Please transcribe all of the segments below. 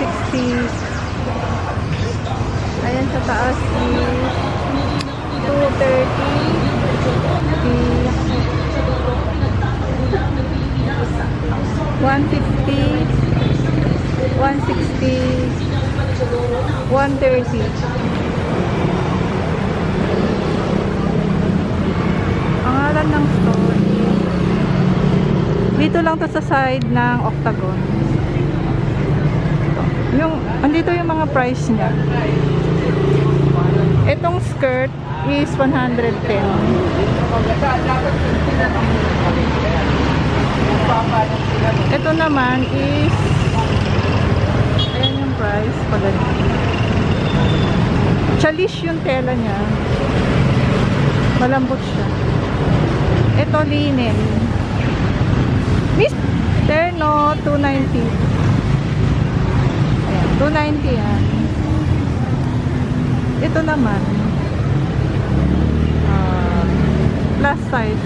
160. Ayan sa taas is 230. 150, 160, 130. Ang ngalan ng store dito lang to sa side ng Octagon. Andito yung mga price niya. Itong skirt is 110. Ito naman is, ayan yung price pag chalish yung tela niya, malambot siya. Ito linen, Miss Terno, 290. Ayan, 290 yan. Ito naman plus size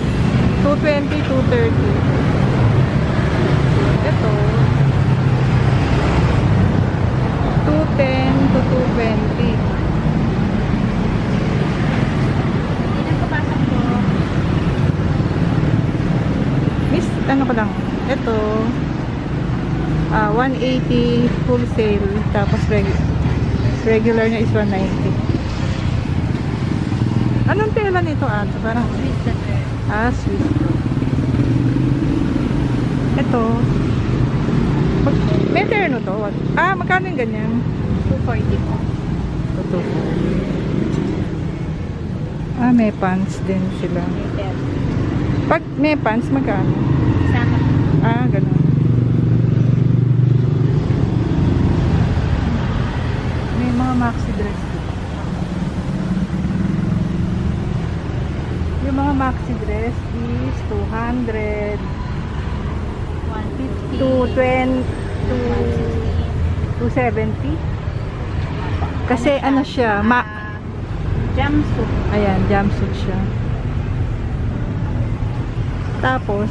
220, 230. Ito 210 to 220. Miss, ano ko lang, ito 180 wholesale, tapos regular niya is 190. Anong tela nito, Ato? Parang Swiss. Ito may terno to. Magkano yung ganyan? 240 po. 240. May pants din sila. Pag may pants, magkano? Sama. Ganun. May mga maxi dress dito. Yung mga maxi dress is 200, 150, 220, 270. Kasi ano siya, jumpsuit. ayan, jumpsuit siya. Tapos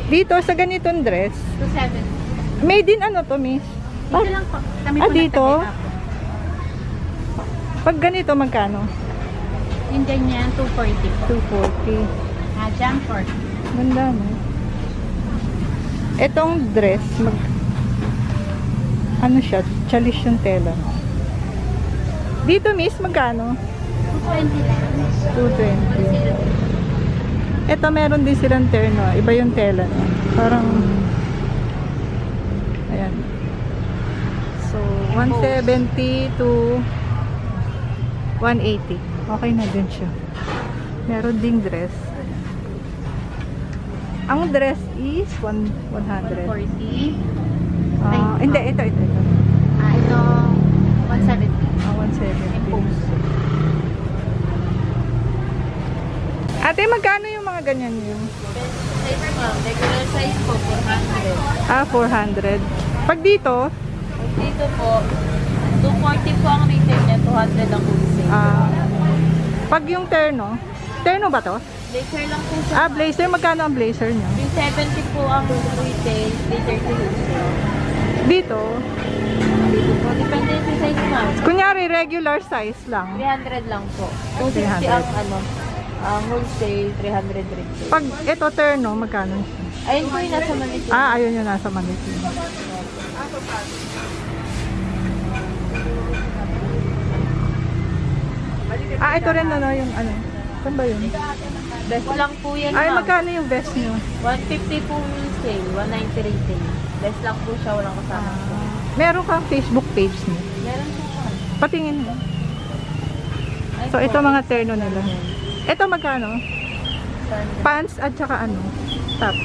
dito sa ganitong dress, 270. may din ano to, Miss? Dito lang po. Kami po dito? nagtabi Pag ganito, magkano? Yung ganyan, 240 po. 240. Jumper. Ganda, no? Etong dress, ano siya? Chalish yung tela. Dito, Miss, magkano? 220 lang. 220. Ito, meron din silang terno. Iba yung tela. Parang, ayan. So, 170 to 180. Okay na din siya. Meron ding dress. Ang dress is 100. 140. Hindi, ito. Ito, 170. 170. Impose. Ate, magkano yung mga ganyan yun? Size po, regular size po, 400. 400. Pag dito, Dito po, 240 po ang retail niya, 200 ang wholesale. pag yung terno ba to? Blazer lang po siya. Blazer, magkano ang blazer niya? Yung 70 po ang retail, 330 wholesale. Dito, Dito po, depende sa size ma'am. kunyari regular size lang. 300 lang po. 300. 260 ang wholesale, 300 retail. Pag ito terno, magkano siya? Ayun po yung nasa Manila. Ayun yung nasa Manila. Ito rin yung ano. Saan ba yun? Best lang po yan Ay, ma'am. magkano yung vest nyo? 150 po wholesale, 190 retail. Best lang po siya, walang kasama. Meron kang Facebook page mo. Meron po siya. Patingin mo. Ay, So, ito mga terno nila. Ito magkano? Turn. Pants at saka top.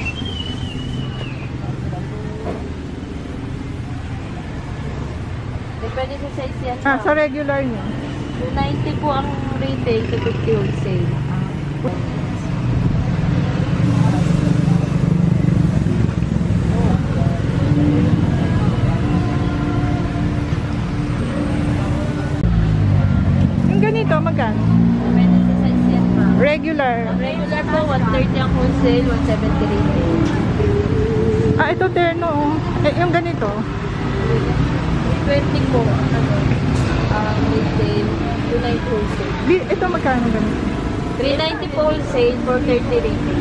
Depende sa size yan. Sa regular nyo. 290 po ang retail, 250 wholesale. Yung ganito, magkano? Depende sa size yan, ma'am. Regular. Ang regular po, 130 ang wholesale, 170 retail. Ito terno. Yung ganito. 120 po, retail, 290 wholesale. Ito magkano ganun? 390 po wholesale, 430 retail.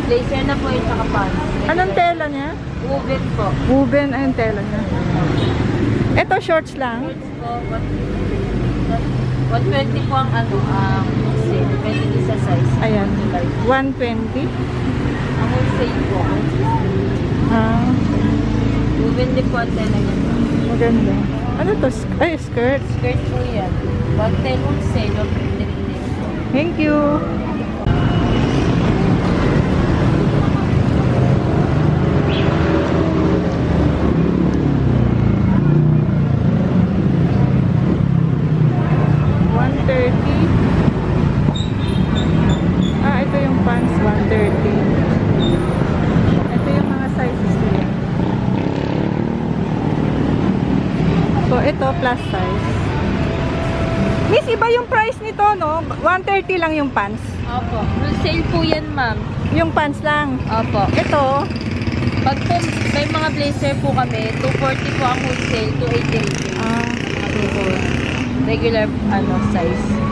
Blazer na po yung tsaka pants. Anong tela niya? Woven po. Woven ay yung tela niya. Ito shorts lang. Shorts po, 120 po ang wholesale. Depende din sa size. Ayan. 120. Ang wholesale po. Ah, Woven din po ang tela niya. maganda. Ano to? Ay, skirt. Skirt po yan. 110 wholesale, 150 retail po. Thank you. Ito yung pants, 130. Ito yung mga sizes nila. So, ito plus size. Miss, iba yung price nito, no? 130 lang yung pants. Opo. Wholesale po yan, ma'am. Yung pants lang. Opo. Ito, Pag po may mga blazer po kami, 240 po ang wholesale, 280 retail. ah, Regular size.